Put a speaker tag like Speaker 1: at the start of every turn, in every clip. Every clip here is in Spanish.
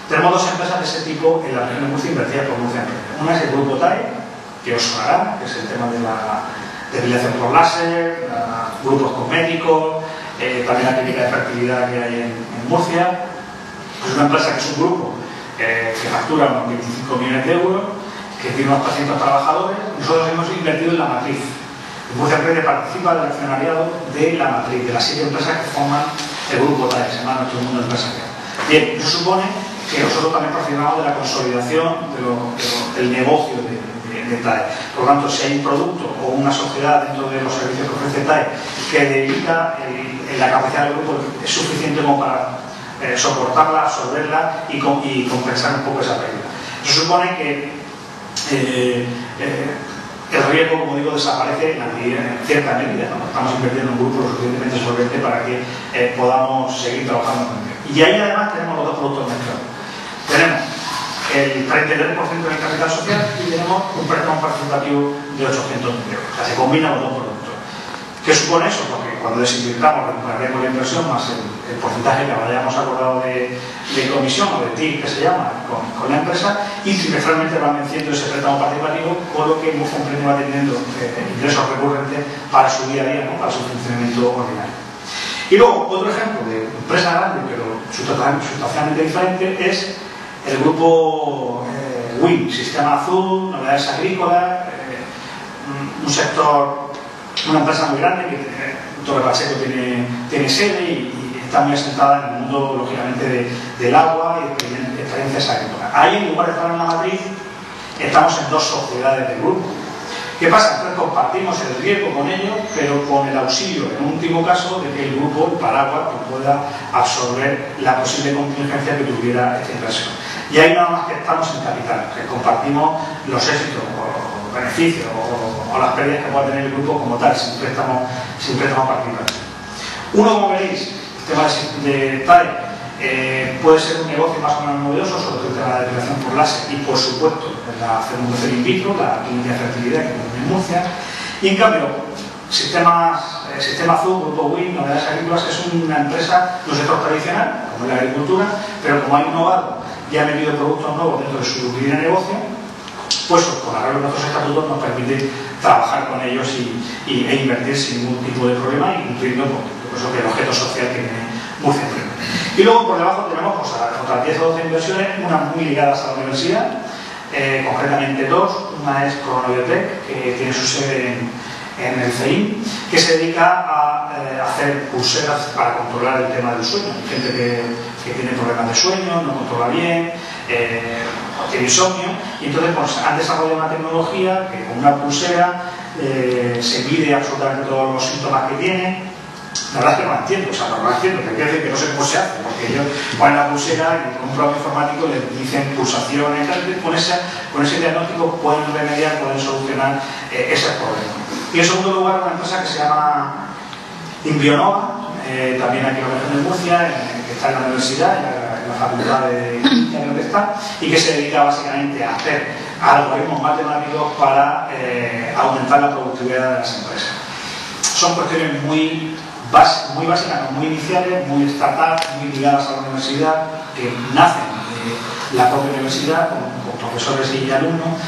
Speaker 1: Tenemos dos empresas de ese tipo en la región de Murcia invertidas por Murcia Emprende. Una es el grupo TAE, que os sonará, que es el tema de la depilación por láser, grupos cosméticos, también la clínica de fertilidad que hay en Murcia. Es una empresa que es un grupo que factura unos 25 millones de euros, que tiene unos 300 trabajadores. Nosotros hemos invertido en la matriz. Murcia Emprende participa del accionariado de la matriz, de las 7 empresas que forman el grupo TAE, se llama Nuestro Mundo Empresarial. Bien, eso supone que nosotros también participamos de la consolidación del negocio de TAE. Por lo tanto, si hay un producto o una sociedad dentro de los servicios que ofrece TAE que debilita la capacidad del grupo, es suficiente como para soportarla, absorberla y compensar un poco esa pérdida. Eso supone que el riesgo, como digo, desaparece en cierta medida, ¿no? Estamos invirtiendo en un grupo lo suficientemente solvente para que podamos seguir trabajando con ello. Y ahí además tenemos los dos productos mezclados. Tenemos el 33% del capital social y tenemos un préstamo participativo de 800.000 euros. O sea, se combinan los dos productos. ¿Qué supone eso? Porque cuando desinvirtamos recuperaremos la inversión más el porcentaje que hayamos acordado de comisión o de TIC que se llama con la empresa, y trimestralmente van venciendo ese préstamo participativo, con lo que Murcia Emprende va teniendo ingresos recurrentes para su día a día, ¿no? Para su funcionamiento ordinario. Y luego, otro ejemplo de empresa grande, pero sustancialmente diferente, es el grupo WIN, Sistema Azul, Novedades Agrícolas, un sector, una empresa muy grande que Torre Pacheco tiene sede y está muy asentada en el mundo, lógicamente, del agua y de experiencias agrícolas. Ahí, en lugar de estar en la matriz, estamos en dos sociedades del grupo. ¿Qué pasa? Entonces compartimos el riesgo con ellos, pero con el auxilio, en un último caso, de que el grupo, el paraguas, pueda absorber la posible contingencia que tuviera esta inversión. Y ahí nada más que estamos en capital, que compartimos los éxitos o beneficios o las pérdidas que pueda tener el grupo como tal, sin préstamo participativo. Uno, como veréis, el tema de TAE puede ser un negocio más o menos novedoso, sobre todo el tema de la depilación por láser y, por supuesto, la fecundación in vitro, la clínica de fertilidad que tenemos en Murcia. Y en cambio, Sistema Azul, Grupo WIN, Novedades Agrícolas, es una empresa de un sector tradicional, como es la agricultura, pero como ha innovado y ha metido productos nuevos dentro de su línea de negocio, pues con arreglo de nuestros estatutos nos permite trabajar con ellos e invertir sin ningún tipo de problema y cumpliendo con el objeto social que tiene Murcia Emprende. Y luego por debajo tenemos pues, otras 10 o 12 inversiones, unas muy ligadas a la universidad, concretamente dos. Una es Cronobiotech, que tiene su sede en el CEIM, que se dedica a hacer pulseras para controlar el tema del sueño. Hay gente que tiene problemas de sueño, no controla bien, tiene insomnio, y entonces pues, han desarrollado una tecnología que con una pulsera se mide absolutamente todos los síntomas que tiene. La verdad es que no la entiendo, o sea, no la entiendo, que quiere decir que no sé cómo se hace, porque ellos ponen la pulsera y con un programa informático les dicen pulsaciones, con ese diagnóstico pueden remediar, pueden solucionar ese problema. Y en segundo lugar, una empresa que se llama Inbionova, también aquí en la región de Murcia, que está en la universidad, en la facultad de Química donde está, y que se dedica básicamente a hacer algoritmos matemáticos para aumentar la productividad de las empresas. Son cuestiones muy básicas, muy iniciales, muy startup, muy ligadas a la universidad, que nacen de la propia universidad con profesores y alumnos,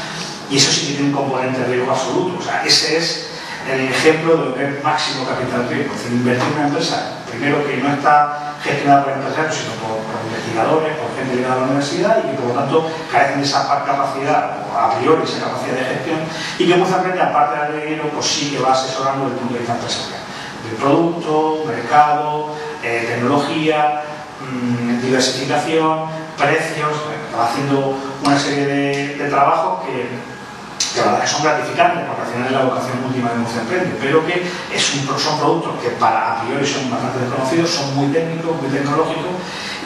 Speaker 1: y eso sí tiene un componente de riesgo absoluto. O sea, ese es el ejemplo de lo que es máximo capital riesgo. Es decir, invertir en una empresa, primero que no está gestionada por empresarios, sino por investigadores, por gente ligada a la universidad, y que por lo tanto carecen de esa capacidad, o a priori esa capacidad de gestión, y que Murcia Emprende, aparte de dinero, pues sí que va asesorando desde el punto de vista empresarial. De producto, mercado, tecnología, diversificación, precios, va haciendo una serie de trabajos que la verdad que son gratificantes, porque al final es la vocación última de Murcia Emprende, pero que son productos que a priori son bastante desconocidos, son muy técnicos, muy tecnológicos,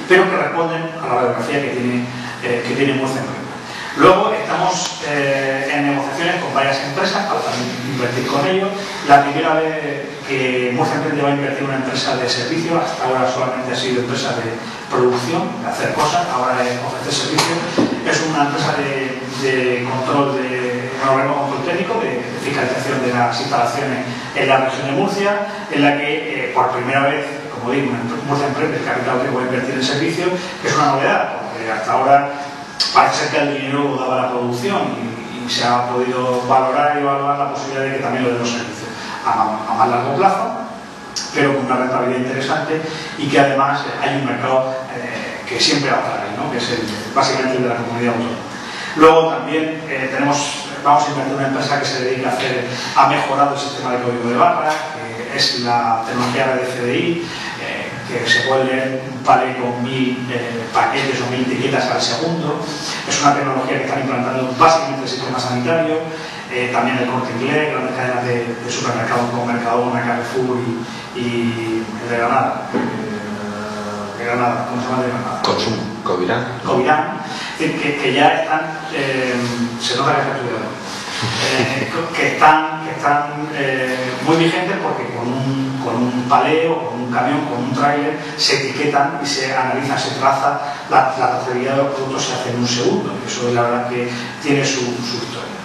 Speaker 1: pero que responden a la radiografía que tiene Murcia Emprende. Luego estamos en negociaciones con varias empresas para también invertir con ellos. La primera vez que Murcia Emprende va a invertir en una empresa de servicio, hasta ahora solamente ha sido empresa de producción, de hacer cosas, ahora es ofrecer servicios. Es una empresa de control control técnico, de fiscalización de las instalaciones en la región de Murcia, en la que por primera vez, como digo, Murcia Emprende, el capital que va a invertir en servicios, que es una novedad, porque hasta ahora parece ser que el dinero lo daba la producción y se ha podido valorar y evaluar la posibilidad de que también lo de los servicios a más largo plazo, pero con una rentabilidad interesante y que además hay un mercado que siempre atrae, ¿no? Que es básicamente el de la comunidad autónoma. Luego también vamos a invertir en una empresa que se dedica a mejorar el sistema de código de barras, que es la tecnología de CDI, que se puede leer un palé con 1000 paquetes o 1000 etiquetas al segundo. Es una tecnología que están implantando básicamente el sistema sanitario, también el Corte Inglés, grandes cadenas de supermercados como Mercadona, Carrefour y el de Granada. ¿Cómo se llama el de Granada?
Speaker 2: Consumo,
Speaker 1: Covirán. Es decir, que ya están, se nota que estudiado, que están muy vigentes porque con un paleo, con un camión, con un tráiler se etiquetan y se analizan, se traza la trazabilidad de los productos, se hace en un segundo. Y eso la verdad que tiene su historia.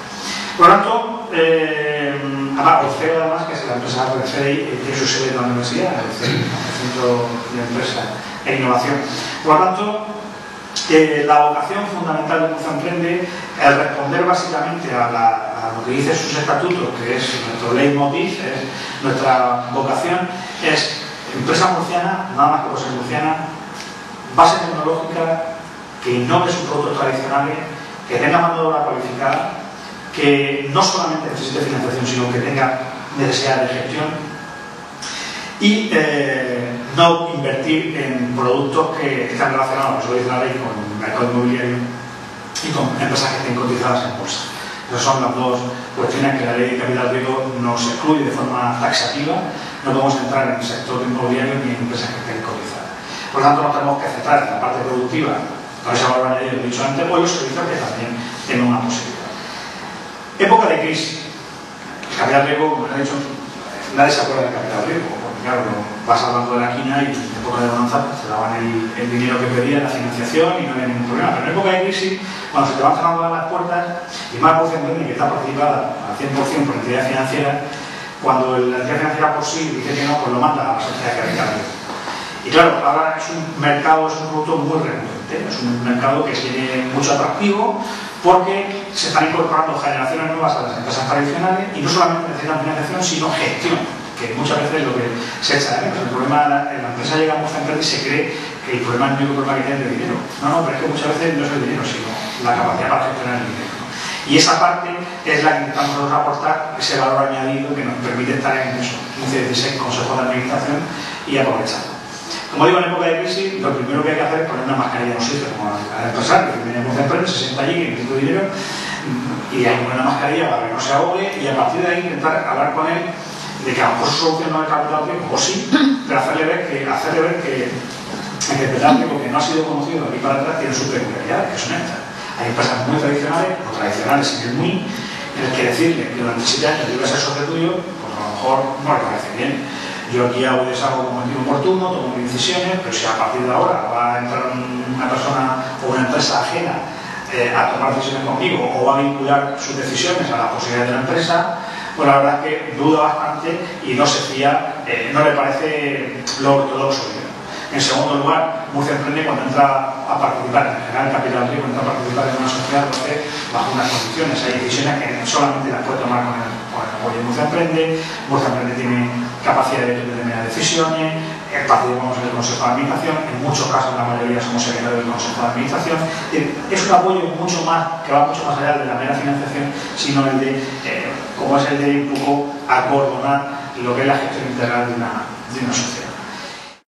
Speaker 1: Por lo tanto, Orfeo además, que es la empresa de CDI, tiene su sede en la universidad, el Centro de Empresa e Innovación. Por lo tanto, la vocación fundamental de Murcia Emprende es responder básicamente a lo que dice sus estatutos, que es nuestro leitmotiv, es nuestra vocación, es empresa murciana, nada más que por ser murciana, base tecnológica, que innove sus productos tradicionales, que tenga mano de obra cualificada, que no solamente necesite financiación, sino que tenga necesidad de gestión y no invertir en productos que están relacionados, eso lo dice la ley, con el mercado inmobiliario y con empresas que estén cotizadas en bolsa. Esas son las dos cuestiones que la ley de capital riesgo nos excluye de forma taxativa. No podemos entrar en el sector inmobiliario ni en empresas que estén cotizadas. Por lo tanto, nos tenemos que centrar en la parte productiva, con ese valor añadido que he dicho antes, o los servicios que también tienen una posibilidad. Época de crisis. El capital riesgo, como he dicho, nadie se acuerda del capital riesgo, porque claro, vas hablando de la quina y en época de bonanza te daban el dinero que pedían, la financiación y no había ningún problema. Pero en época de crisis, cuando se te van cerrando las puertas, y más Murcia Emprende, que está participada al 100% por entidades financieras, cuando la entidad financiera por sí dice que no, pues lo manda a la sociedad de capital riesgo. Y claro, ahora es un mercado, es un producto muy recurrente, es un mercado que tiene mucho atractivo, porque se están incorporando generaciones nuevas a las empresas tradicionales y no solamente necesitan financiación, sino gestión, que muchas veces es lo que se echa de menos. El problema, la empresa llega a Murcia Emprende y se cree que el problema es el único problema que tiene de dinero. No, pero es que muchas veces no es el dinero, sino la capacidad para gestionar el dinero. Y esa parte es la que intentamos aportar, ese valor añadido que nos permite estar en esos 15-16 consejos de administración y aprovecharlo. Como digo, en época de crisis, lo primero que hay que hacer es poner una mascarilla en los sitios, como al empresario que viene a Murcia Emprende, se sienta allí, que necesita dinero, y hay que poner una mascarilla para que no se ahogue, y a partir de ahí intentar hablar con él de que a lo mejor su solución no es el capital riesgo, o sí, pero hacerle ver que el capital riesgo que no ha sido conocido de aquí para atrás tiene sus peculiaridades, que son estas. Hay empresas muy tradicionales, o tradicionales sin el muy, en el que decirle que durante 7 años debe ser socio tuyo, pues a lo mejor no le parece bien. Yo aquí hago deshago como estimo oportuno, tomo mis decisiones, pero si a partir de ahora va a entrar una persona o una empresa ajena a tomar decisiones conmigo o va a vincular sus decisiones a la posibilidad de la empresa, pues la verdad es que duda bastante y no se fía, no le parece lo ortodoxo. En segundo lugar, Murcia Emprende, cuando entra a participar en general capital riesgo, entra a participar en una sociedad, lo hace bajo unas condiciones. Hay decisiones que solamente las puede tomar con el apoyo de Murcia Emprende. Murcia Emprende tiene capacidad de determinar decisiones, participamos en el Consejo de Administración, en muchos casos, la mayoría somos secretarios del Consejo de Administración. Es un apoyo mucho más, que va mucho más allá de la mera financiación, sino el de, como es el de un poco acordonar lo que es la gestión integral de una sociedad.